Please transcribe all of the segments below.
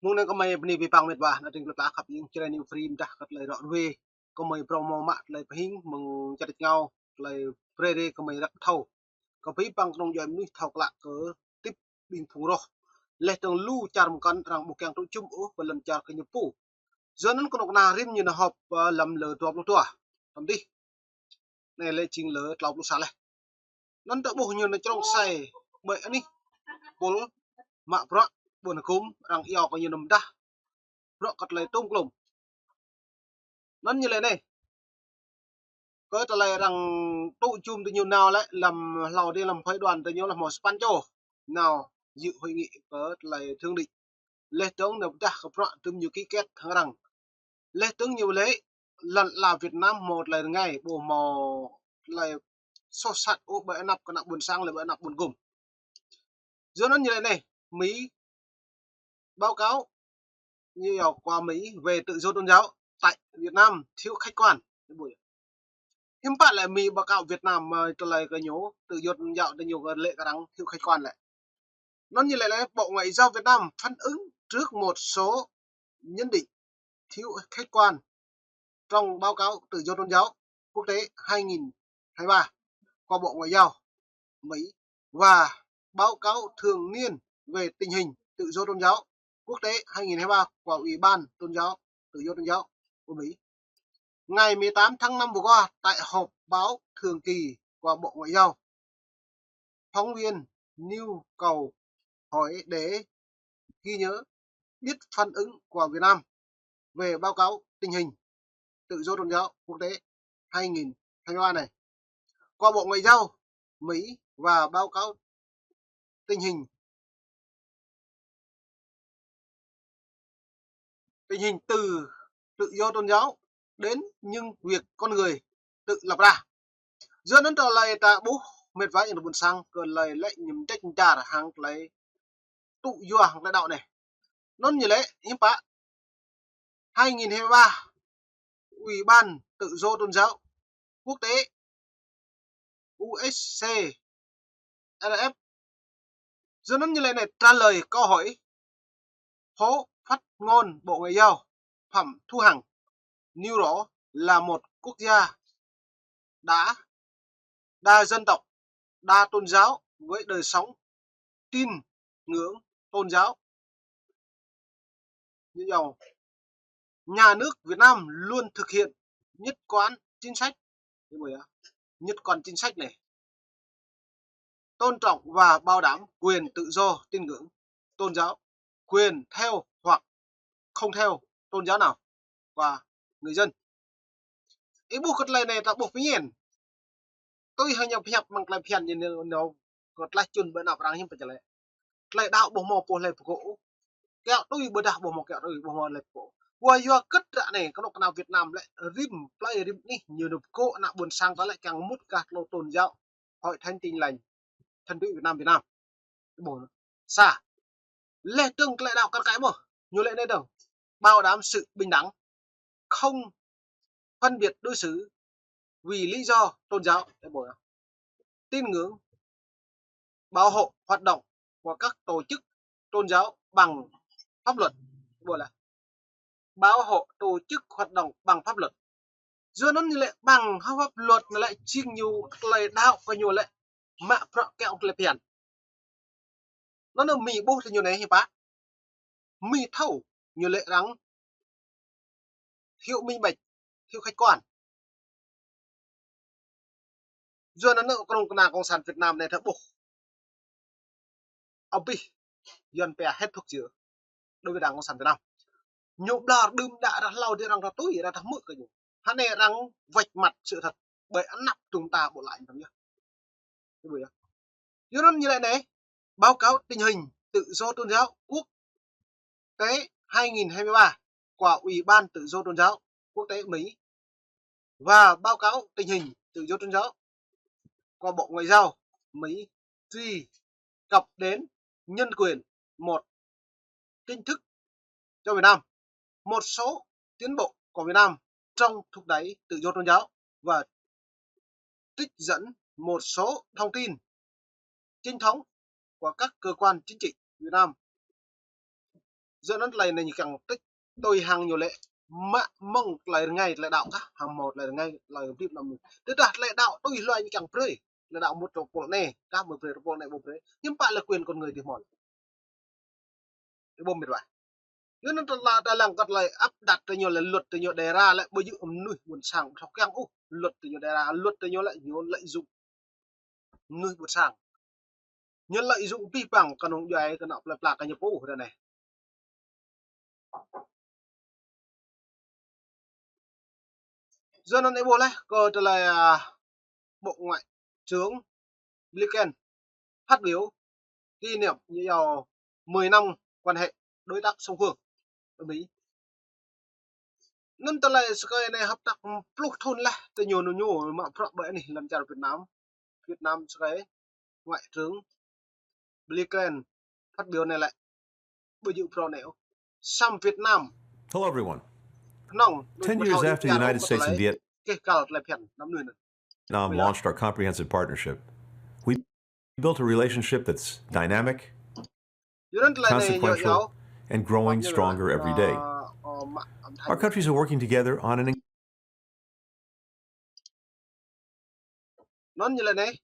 mung nang kamay ni bipang met ba nating lata kap yung training free dah kat lai rot we kamay promo ma lai pahing mung chatit ngau lai prede kamay rak thau ka pi pang trong yam ni thau kla ke tip bing phung ro le tong lu char kan rang bu kyang tu chum u balam char ke nyu pu zonan konok na rim như na hop lam le top lu to tam đi này lệ ching lỡ tlau lu sa le nan ta bu như na trong sai bởi ani bol ma pro buồn cúm rang yêu có như nằm đa pro cắt lấy tung lùng nan như lệ này có ta lại rằng tụ chum từ nhiều nào lại làm lò đi làm phái đoàn từ nhiều là một span cho nào dự hội nghị có lại thương định lệ tướng nằm đa có pro từ nhiều ký kết thằng rằng lệ tướng nhiều lễ lần là Việt Nam một lần ngày bộ mò lại so sạt ô bởi nạp cái nạp buồn sang lại bởi nạp buồn gồm do nó như thế này Mỹ báo cáo như qua Mỹ về tự do tôn giáo tại Việt Nam thiếu khách quan hiếm bạn lại Mỹ báo cáo Việt Nam từ lời cái nhố tự do tôn giáo từ nhiều cái lệ cái đắng thiếu khách quan lại nó như lại là Bộ Ngoại giao Việt Nam phản ứng trước một số nhận định thiếu khách quan trong báo cáo tự do tôn giáo quốc tế 2023 qua Bộ Ngoại giao Mỹ và báo cáo thường niên về tình hình tự do tôn giáo quốc tế 2023 của Ủy ban Tôn giáo tự do tôn giáo của Mỹ. Ngày 18 tháng 5 vừa qua tại họp báo thường kỳ của Bộ Ngoại giao, phóng viên nêu cầu hỏi để ghi nhớ biết phản ứng của Việt Nam về báo cáo tình hình tự do tôn giáo quốc tế 2023 này qua Bộ Ngoại giao Mỹ và báo cáo tình hình từ tự do tôn giáo đến nhưng việc con người tự lập ra do nên trò lại ta bố mệt vãi những buồn sang còn lại lại nhầm trách trả hàng lại tụ do hàng lãnh đạo này nó như lẽ hiếm bá 2023 Ủy ban tự do tôn giáo quốc tế USC RF do nó như lẽ này trả lời câu hỏi Phó Phát ngôn Bộ Ngoại giao Phạm Thu Hằng nêu rõ là một quốc gia đa dân tộc, đa tôn giáo với đời sống tin ngưỡng tôn giáo như nhau. Nhà nước Việt Nam luôn thực hiện nhất quán chính sách này tôn trọng và bảo đảm quyền tự do tín ngưỡng tôn giáo, quyền theo hoặc không theo tôn giáo nào và người dân. Ibu kot lai này tak buộc pingin. Tôi hanya pihak mengklapian ini no kot lai chun bena perang him pecele. Lai đạo bộ mò po lai poko. Kẹo tôi bedah bộ mò kẹo tôi bộ mò lai poko. Wa yo kết ra này có nào Việt Nam lại rim play rim ní nhiều được cô nạ buồn sang có lại càng mút gạt lô tôn giáo hội thanh tin lành thân vị Việt Nam bổ xa lệ tương lại đạo cái mà nhiều lệ đây đâu bảo đảm sự bình đẳng không phân biệt đối xử vì lý do tôn giáo tin ngưỡng bảo hộ hoạt động của các tổ chức tôn giáo bằng pháp luật bảo hộ tổ chức hoạt động bằng pháp luật do nó như lệ bằng pháp luật mà lại chiêng nhiều lời đạo và nhiều lệ mạ pro kẹo lệ biển nó là mì bố thì nhiều này hi bác mì thâu nhiều lệ đắng thiếu minh bạch thiếu khách quan do nó nợ cộng sản Việt Nam này thật buộc ông bi dân bè hết thuốc chữa đối với Đảng Cộng sản Việt Nam nhộm đà đơm đã ra lau đi rằng ra tối ra thắng mực cái nhỉ hắn này rằng vạch mặt sự thật bởi ăn nắp chúng ta bộ lại nhá cái buổi do nó như này báo cáo tình hình tự do tôn giáo quốc tế 2023 của Ủy ban tự do tôn giáo quốc tế Mỹ và báo cáo tình hình tự do tôn giáo của Bộ Ngoại giao Mỹ truy cập đến nhân quyền một chính thức cho Việt Nam một số tiến bộ của Việt Nam trong thúc đẩy tự do tôn giáo và trích dẫn một số thông tin chính thống của các cơ quan chính trị Việt Nam do nó lại này càng tích tôi hàng nhiều lệ mà mong lại ngay lại đạo cả hàng một lại ngay lại tiếp làm mình tức là lại đạo tôi loại như càng prey là đạo một chỗ bộ này các một bộ này bộ prey nhưng bạn là quyền con người thì mòn cái bom mệt vậy nên nó là ta làm cái lại áp đặt tới nhiều là luật tới nhiều đề ra lại bây giờ nuôi buồn sang học keng luật tới nhiều đề ra luật tới nhiều lại nhiều lợi dụng nuôi buồn sang nhiều lợi dụng vi bằng cái nông doanh cái nào là cái nhập ô rồi này do nó này bộ này có trở lại bộ ngoại trưởng Blinken phát biểu kỷ niệm nhiều 10 năm quan hệ đối tác song phương với Mỹ nên ta lại cái này hợp tác pluk thôn là từ nhiều nhiều mà bởi này làm cho Việt Nam cái ngoại trưởng Blinken phát biểu này lại bây giờ pro nẻo some Việt Nam Hello, everyone. nong 10 years after the United States and Vietnam launched our comprehensive partnership, we built a relationship that's dynamic, consequential, and growing stronger every day. Our countries are working together on an nó như là này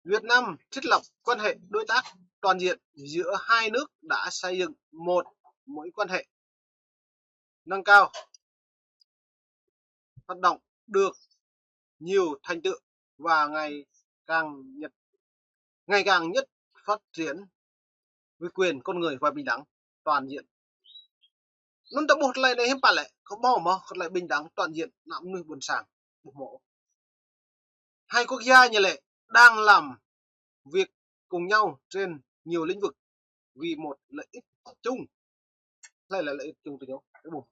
Việt Nam thiết lập quan hệ đối tác toàn diện giữa hai nước đã xây dựng một mối quan hệ nâng cao hoạt động được nhiều thành tựu và ngày càng nhất phát triển với quyền con người và bình đẳng toàn diện nó đã một lại này hiếm bạn lại có bỏ mà lại bình đẳng toàn diện nằm nuôi buồn sàng mộ hai quốc gia như lệ đang làm việc cùng nhau trên nhiều lĩnh vực vì một lợi ích chung đây là lợi ích chung từ nhau cái bộ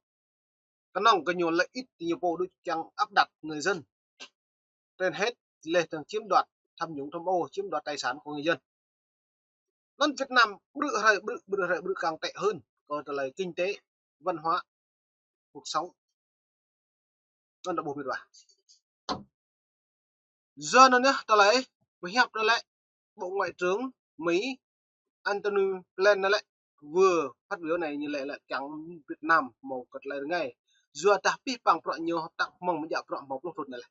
cái nòng có nhiều lợi ích thì nhiều bộ đối chẳng áp đặt người dân trên hết lệ thường chiếm đoạt tham nhũng tham ô chiếm đoạt tài sản của người dân nên Việt Nam bự càng tệ hơn còn là kinh tế văn hóa cuộc sống nó đã bộ biệt và giờ nó nhá ta lấy với hiệp đó lại bộ ngoại trưởng Mỹ Antony Blinken lại vừa phát biểu này như lệ là chẳng Việt Nam một cật lại ngay vừa tapi bằng pro nhiều hợp tác mong mới pro một lúc này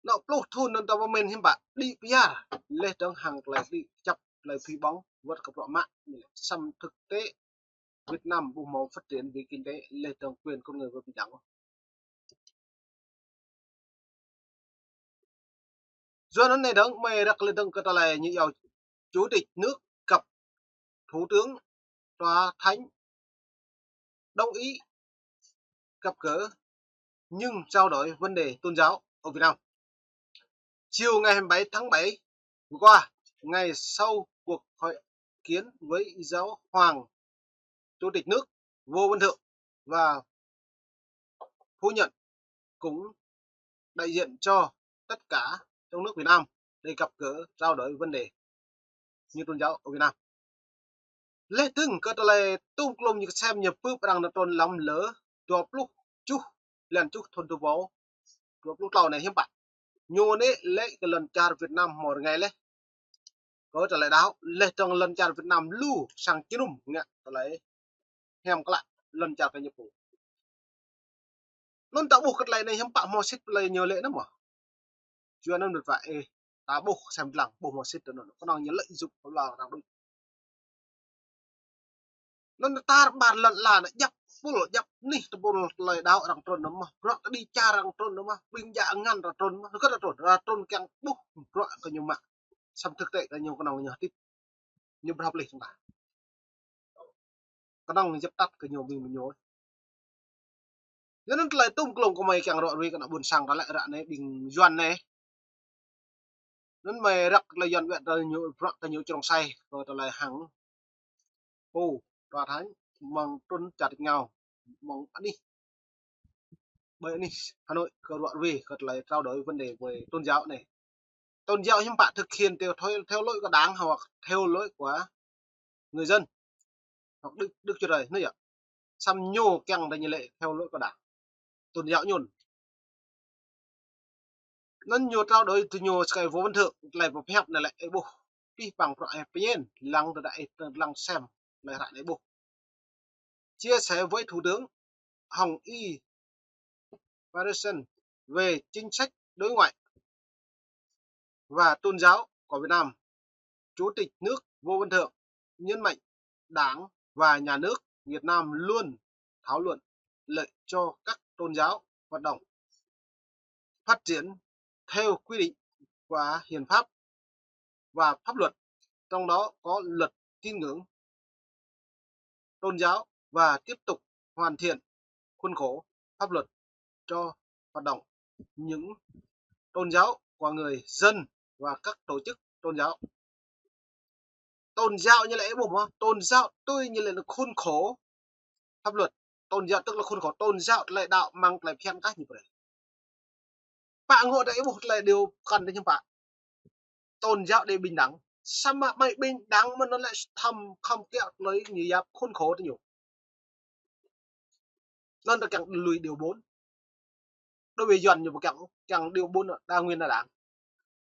nó lúc thun nên tao mình hiểm bạn đi bia lên trong hàng lại đi chập lại phi bóng vượt cấp độ mạng xâm thực tế Việt Nam bùng màu phát triển vì kinh tế lên trong quyền con người và bình đẳng do nó này đó mày đặt lên trong cái là như giàu chủ tịch nước gặp thủ tướng tòa thánh đồng ý gặp gỡ nhưng trao đổi vấn đề tôn giáo ở Việt Nam chiều ngày 27 tháng 7 vừa qua ngày sau cuộc hội kiến với giáo hoàng chủ tịch nước Võ Văn Thượng và phu nhận cũng đại diện cho tất cả trong nước Việt Nam để gặp gỡ trao đổi vấn đề như tôn giáo ở Việt Nam lễ từng cơ tale tung lông như xem nhập bước đang tôn lắm lỡ cho lúc chú lần chú thôn tu bố cho lúc tàu này hiếm bạn nhô nế lễ cái lần cha Việt Nam một ngày lễ có trở lại đáo lễ trong lần cha Việt Nam lưu sang chín nghe trở lại hem các lại lần cha cái nhập vụ nó tạo buộc cái này hiếm bạn mò xích lại nhiều lễ lắm mà chưa nên được vậy ta buộc xem lặng buộc mò xích nó có năng nhớ lợi dụng là đang đúng nó ta bàn lần là dập bùn dập nỉ bùn lời đào rằng trôn nó mà rõ đi cha rằng trôn nó mà binh dạ ngăn rằng trôn nó rất là trôn keng bút rõ có nhiều mạng xong thực tế là nhiều con nào nhiều tiếp nhiều hợp lý chúng ta có năng dập tắt cái nhiều mình nhối nên lại tung lồng của mày càng rõ vì cái nào buồn sang đó lại rạ này bình doan này nên mày rắc là doan vẹn rồi nhiều rõ cái nhiều trong say rồi lại hàng ô tòa thánh mong trôn chặt nhau mong đi bởi đi Hà Nội cờ đoạn về cật lại trao đổi vấn đề về tôn giáo này tôn giáo nhưng bạn thực hiện theo lối của đảng hoặc theo lối của người dân hoặc đức chúa trời nữa ạ xăm nhô keng đây như lệ theo lối của đảng tôn giáo nhồn nên nhiều trao đổi từ nhiều cái vô văn thượng lại vô phép này lại bố pi bằng pro ai pin lăng từ đại lăng xem lại lại đấy bố chia sẻ với thủ tướng Hồng Y Patterson về chính sách đối ngoại và tôn giáo của Việt Nam. Chủ tịch nước Vô Văn Thượng nhấn mạnh Đảng và Nhà nước Việt Nam luôn thảo luận lợi cho các tôn giáo hoạt động phát triển theo quy định của hiến pháp và pháp luật, trong đó có luật tín ngưỡng tôn giáo, và tiếp tục hoàn thiện khuôn khổ pháp luật cho hoạt động những tôn giáo của người dân và các tổ chức tôn giáo. Tôn giáo như là tôn giáo tôi như là khuôn khổ pháp luật. Tôn giáo tức là khuôn khổ tôn giáo lại đạo mang lại phiên cách như vậy. Bạn ngộ đấy một là điều cần đấy nhưng bạn tôn giáo để bình đẳng. Sao mà mày bình đẳng mà nó lại không kẹo lấy như giáp khuôn khổ thì nhiều. Nên là càng lùi điều 4. Đối với dần như một càng điều 4 là đa nguyên là đảng.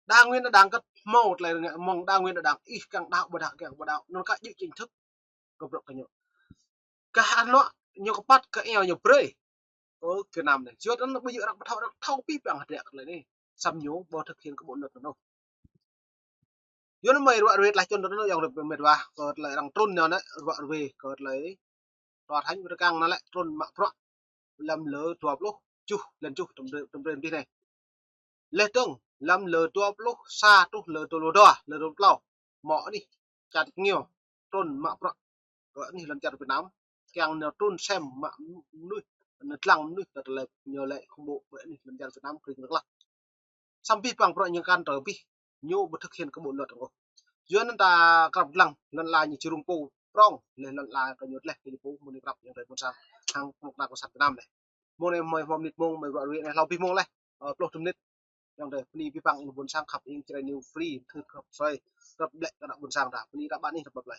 Đa nguyên là đảng cấp một là mong đa nguyên là đảng ít càng đạo và đảng càng đạo nó cả những chính thức cộng đồng cả nhiều. Cả nó nhiều cái bắt cái eo nhiều pre. Cái Nam này chưa nó bây giờ đang thao pi bằng hạt rẹt lại đi. Xăm nhố bao thực hiện cái bộ luật nó. Yo nó mày rồi lại cho nó dòng được mệt vào rồi lại đang trôn nhau đấy vợ về rồi lấy tòa thánh với càng nó lại trôn mạng pro làm lỡ tuột lúc chú lần chú trong đêm đi này lê tương làm lỡ tuột lúc xa chú lỡ tuột lỡ tuột lâu mỏ đi chặt nhiều trôn mạng pro rồiนี่lần chặt Việt Nam càng nó trôn xem mạng nuôi nó lăng nuôi thật là nhiều lệ không bộ vậyนี่lần chặt Việt Namคือnước lăng sampai bằng pro những can trở bi nhiều bất thực hiện cái bộ luật của Yo nanta krap lang nan la ni chirumpo prong le nan la ka nyot le ni po mo ni krap yang re sa hang mok na ko sat nam le mo ne mo mo nit mong mai ro ri ne lau pi mong le plo tum nit yang re ni pi pang bun sang khap ing chre new free thư khap soi krap le ka na bun sang da ni da ban ni khap le